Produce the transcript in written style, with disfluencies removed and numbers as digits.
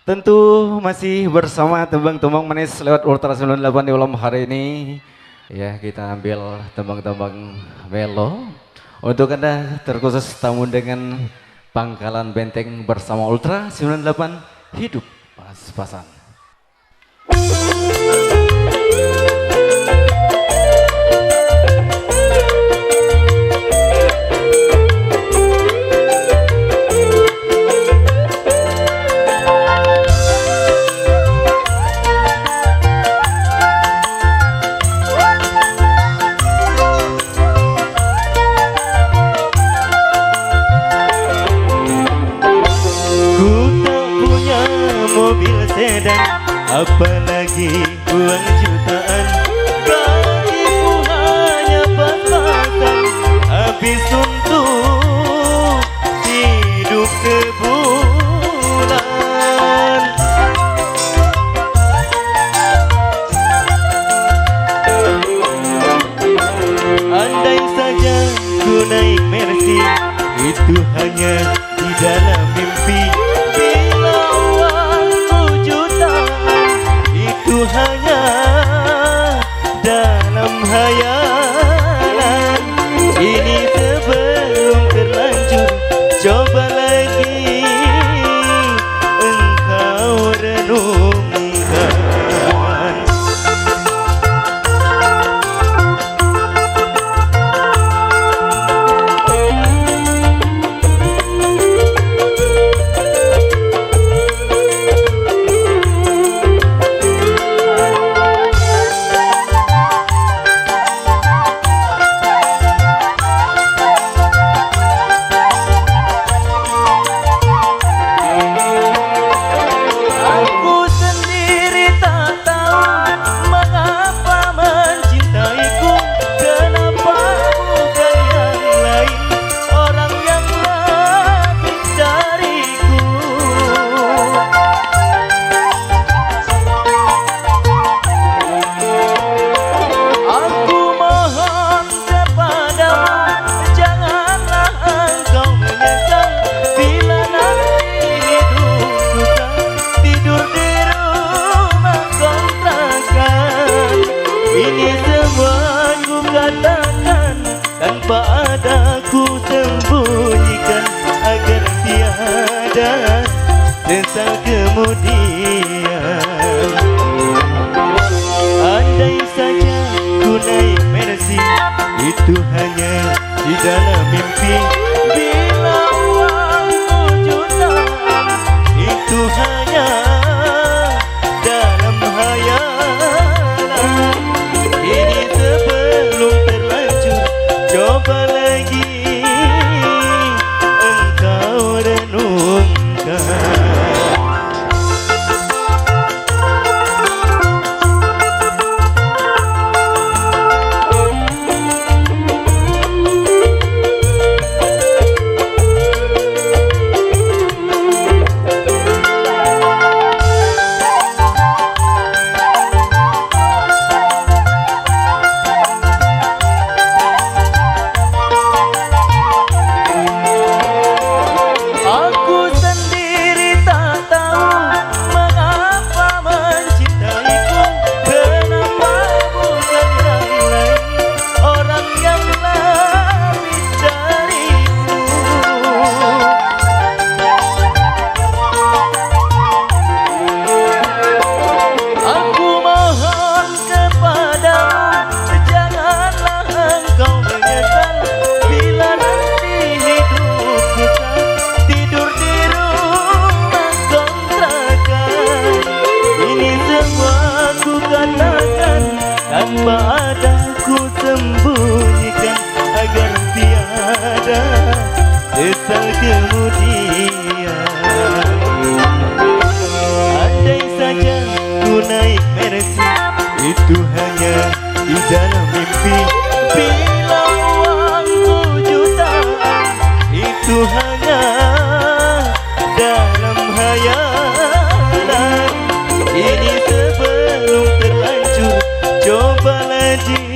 Tentu masih bersama tembang-tembang manis lewat Ultra 98 di malam hari ini. Ya, kita ambil tembang-tembang melo untuk Anda, terkhusus tamu dengan Pangkalan Benteng bersama Ultra 98 hidup pas-pasan. Mobil sedan, apalagi uang jutaan. Bagiku hanya pas-pasan, habis untuk hidup sebulan. Andai saja ku naik Mercy, itu hanya di dalam mimpi. Hanya dalam hayalan. Ini sebelum terlanjur, coba lagi engkau renungkan. Tanpa ada ku sembunyikan, agar tiada sesal kemudian. Andai saja ku naik Mercy, itu hanya di dalam mimpi. Bila uangku jutaan, itu hanya dalam hayalan. Ini sebelum terlanjur, coba lagi engkau renungkan. Tanpa ada ku sembunyikan, agar tiada sesal kemudian. Andai saja ku naik Mercy, itu hanya di dalam mimpi. Bila uangku jutaan, itu hanya dalam hayalan. Ini sebelum terlanjur, coba lagi